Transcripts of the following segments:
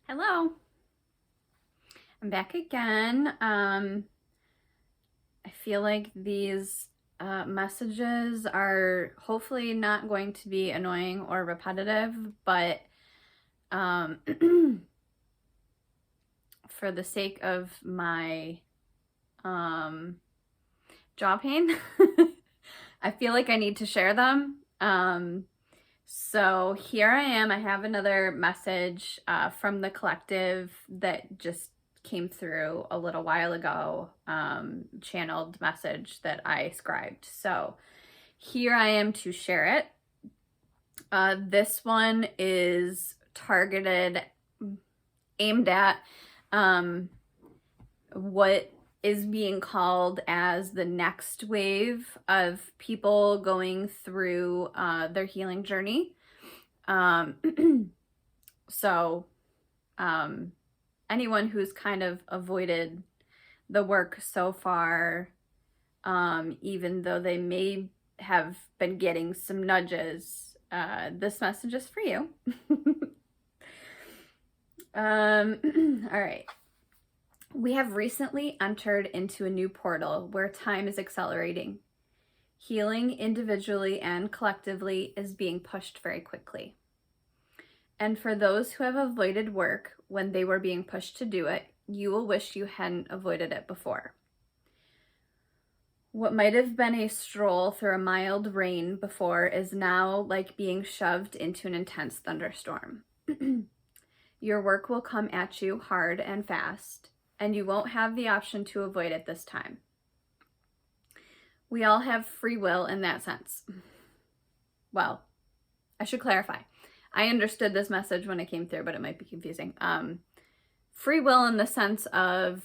Hello, I'm back again. I feel like these messages are hopefully not going to be annoying or repetitive, but um, for the sake of my um, jaw pain, I feel like I need to share them. So here I am. I have another message from the collective that just came through a little while ago, channeled message that I scribed. So here I am to share it. This one is targeted, aimed at what is being called as the next wave of people going through their healing journey. Um, so, anyone who's kind of avoided the work so far, even though they may have been getting some nudges, this message is for you. All right. We have recently entered into a new portal where time is accelerating. Healing individually and collectively is being pushed very quickly. And for those who have avoided work when they were being pushed to do it, you will wish you hadn't avoided it before. What might have been a stroll through a mild rain before is now like being shoved into an intense thunderstorm. Your work will come at you hard and fast, and you won't have the option to avoid it this time. We all have free will in that sense. Well, I should clarify. I understood this message when it came through, but it might be confusing. Free will in the sense of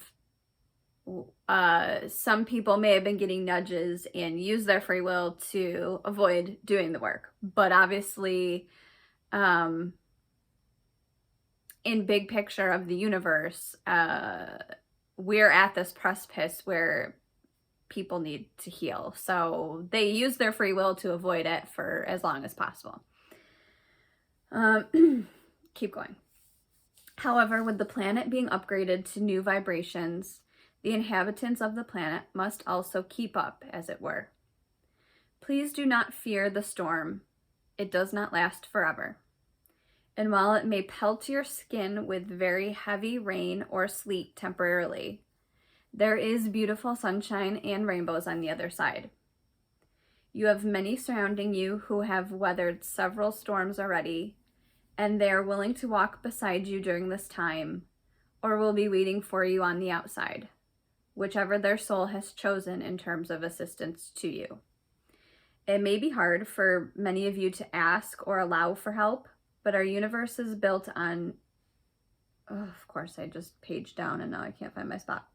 some people may have been getting nudges and use their free will to avoid doing the work. But obviously, in big picture of the universe, we're at this precipice where people need to heal. So they use their free will to avoid it for as long as possible. Keep going. However, with the planet being upgraded to new vibrations, the inhabitants of the planet must also keep up, as it were. Please do not fear the storm. It does not last forever. And while it may pelt your skin with very heavy rain or sleet temporarily, there is beautiful sunshine and rainbows on the other side. You have many surrounding you who have weathered several storms already, and they are willing to walk beside you during this time, or will be waiting for you on the outside, whichever their soul has chosen in terms of assistance to you. It may be hard for many of you to ask or allow for help, but our universe is built on... Oh, of course, I just paged down and now I can't find my spot.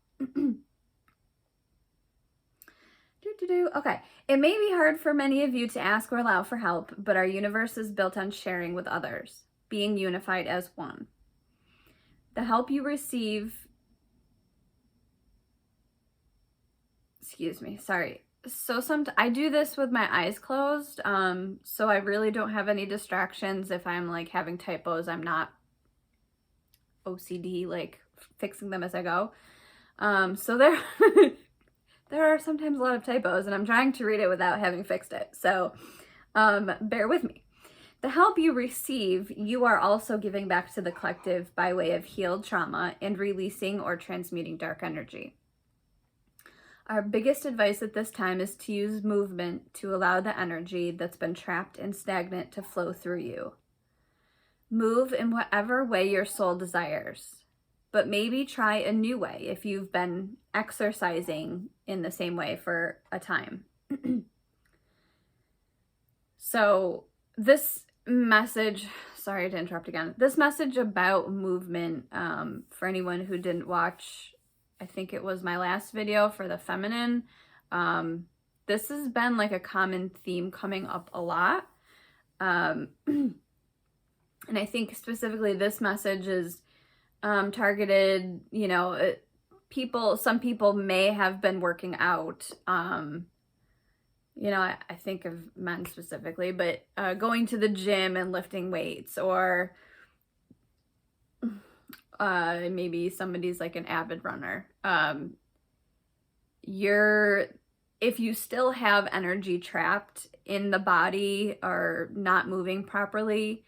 Okay. It may be hard for many of you to ask or allow for help, but our universe is built on sharing with others, being unified as one. The help you receive... Excuse me, sorry. So I do this with my eyes closed, so I really don't have any distractions. If I'm like having typos, I'm not OCD, like fixing them as I go. So there there are sometimes a lot of typos, and I'm trying to read it without having fixed it. So bear with me. The help you receive, you are also giving back to the collective by way of healed trauma and releasing or transmuting dark energy. Our biggest advice at this time is to use movement to allow the energy that's been trapped and stagnant to flow through you. Move in whatever way your soul desires, but maybe try a new way if you've been exercising in the same way for a time. So this message, sorry to interrupt again, this message about movement, for anyone who didn't watch, I think it was my last video for the feminine, this has been like a common theme coming up a lot. And I think specifically this message is targeted, you know, some people may have been working out, you know, I think of men specifically, but going to the gym and lifting weights, or maybe somebody's like an avid runner. If you still have energy trapped in the body or not moving properly,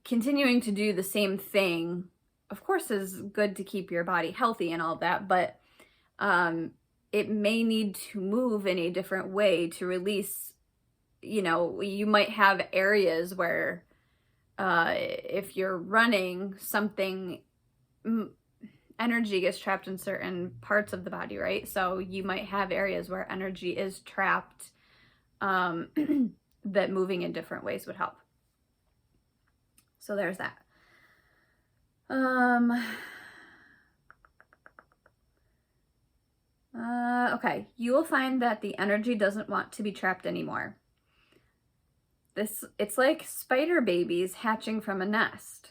continuing to do the same thing, of course, is good to keep your body healthy and all that, but it may need to move in a different way to release. You might have areas where if you're running, energy gets trapped in certain parts of the body, right? So you might have areas where energy is trapped, that moving in different ways would help. So there's that. Okay, you will find that the energy doesn't want to be trapped anymore. It's like spider babies hatching from a nest.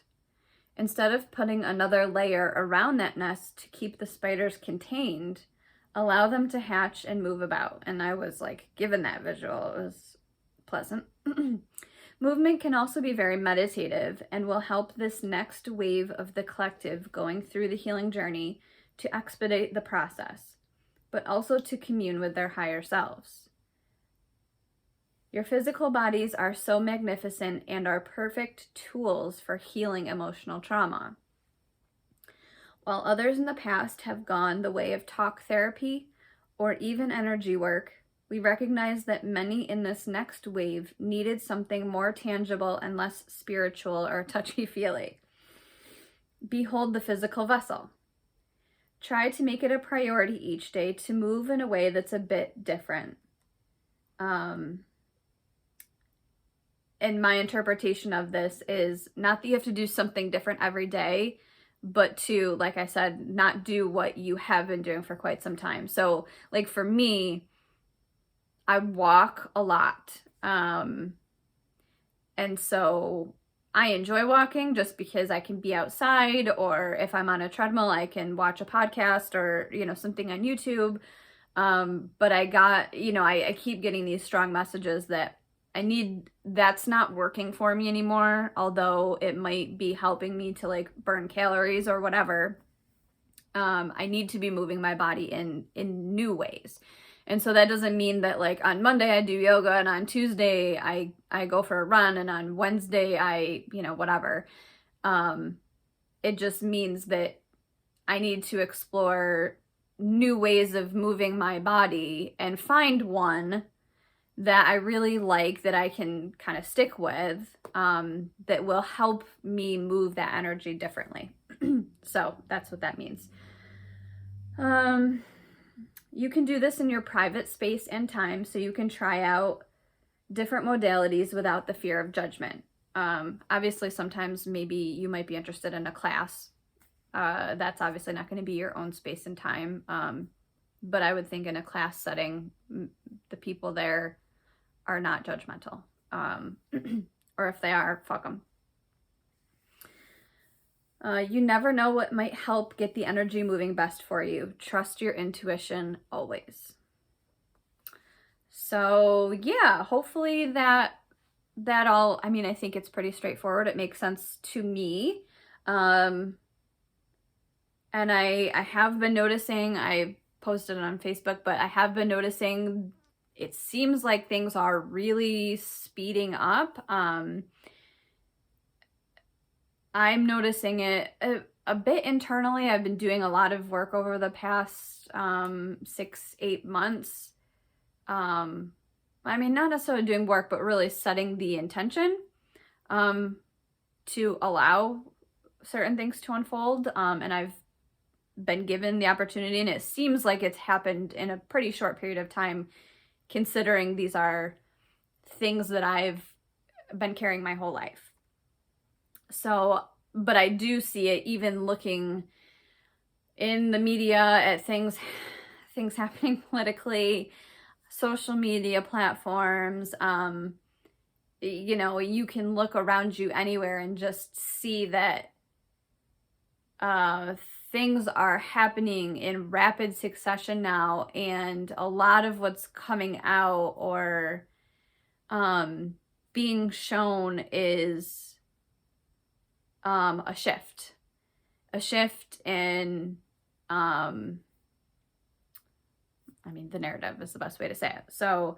Instead of putting another layer around that nest to keep the spiders contained, allow them to hatch and move about. And I was like given that visual. It was pleasant. Movement can also be very meditative and will help this next wave of the collective going through the healing journey to expedite the process, but also to commune with their higher selves. Your physical bodies are so magnificent and are perfect tools for healing emotional trauma. While others in the past have gone the way of talk therapy or even energy work, we recognize that many in this next wave needed something more tangible and less spiritual or touchy-feely. Behold the physical vessel. Try to make it a priority each day to move in a way that's a bit different. And my interpretation of this is not that you have to do something different every day, but to, like I said, not do what you have been doing for quite some time. So like for me, I walk a lot. And so I enjoy walking just because I can be outside, or if I'm on a treadmill, I can watch a podcast or, something on YouTube. But I keep getting these strong messages that that's not working for me anymore, although it might be helping me to like burn calories or whatever. I need to be moving my body in new ways. And so that doesn't mean that like on Monday I do yoga and on Tuesday I go for a run and on Wednesday I, whatever. It just means that I need to explore new ways of moving my body and find one that I really like, that I can kind of stick with, that will help me move that energy differently. So that's what that means. You can do this in your private space and time, so you can try out different modalities without the fear of judgment. Obviously, sometimes maybe you might be interested in a class. That's obviously not going to be your own space and time. But I would think in a class setting, the people there are not judgmental. Or if they are, fuck them. You never know what might help get the energy moving best for you. Trust your intuition always. So yeah, hopefully that all, I think it's pretty straightforward. It makes sense to me. And I have been noticing, I posted it on Facebook, but I have been noticing it seems like things are really speeding up. I'm noticing it a bit internally. I've been doing a lot of work over the past 6-8 months. Not necessarily doing work, but really setting the intention to allow certain things to unfold. And I've been given the opportunity, and it seems like it's happened in a pretty short period of time, considering these are things that I've been carrying my whole life. So, but I do see it even looking in the media at things happening politically, social media platforms. You can look around you anywhere and just see that things are happening in rapid succession now, and a lot of what's coming out or being shown is a shift. a shift in, I mean, the narrative is the best way to say it. So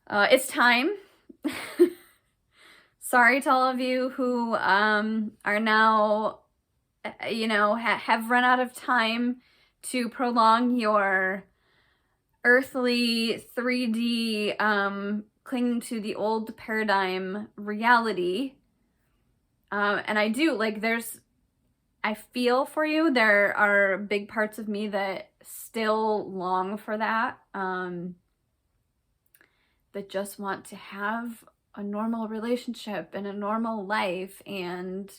it's time. Sorry to all of you who are now, you know, have run out of time to prolong your earthly 3D clinging to the old paradigm reality. And I do, like, I feel for you. There are big parts of me that still long for that, that just want to have a normal relationship and a normal life. And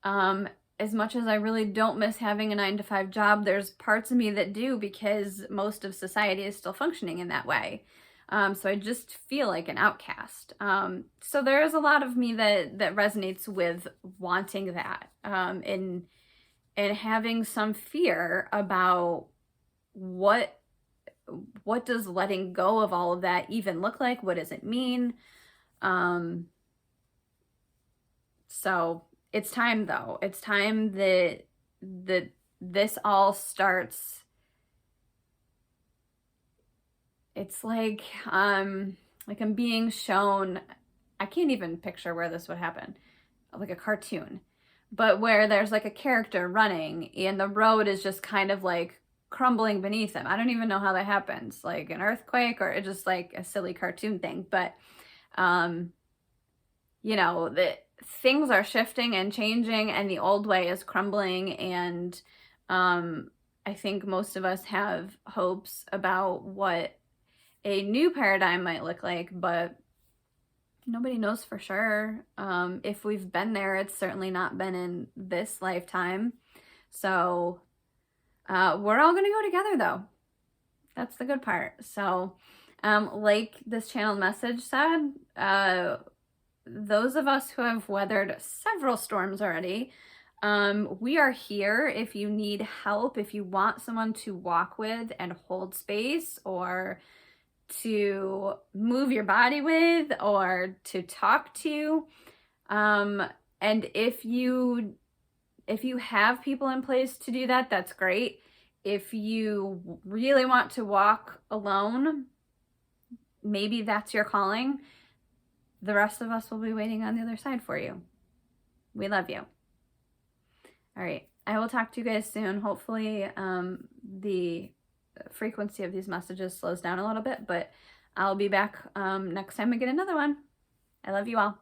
as much as I really don't miss having a 9-to-5 job, there's parts of me that do, because most of society is still functioning in that way. So I just feel like an outcast. So there is a lot of me that resonates with wanting that, and having some fear about what does letting go of all of that even look like? What does it mean? So it's time, though. It's time that this all starts. It's like I'm being shown, I can't even picture where this would happen, like a cartoon, but where there's like a character running and the road is just kind of like crumbling beneath him. I don't even know how that happens, like an earthquake or just like a silly cartoon thing. But you know, the things are shifting and changing, and the old way is crumbling. And I think most of us have hopes about what a new paradigm might look like, but nobody knows for sure. If we've been there, it's certainly not been in this lifetime. So we're all gonna go together, though. That's the good part. So like this channeled message said, those of us who have weathered several storms already, we are here if you need help, if you want someone to walk with and hold space, or to move your body with, or to talk to. And if you have people in place to do that, that's great. If you really want to walk alone, maybe that's your calling. The rest of us will be waiting on the other side for you. We love you. All right. I will talk to you guys soon. Hopefully the frequency of these messages slows down a little bit, but I'll be back next time we get another one. I love you all.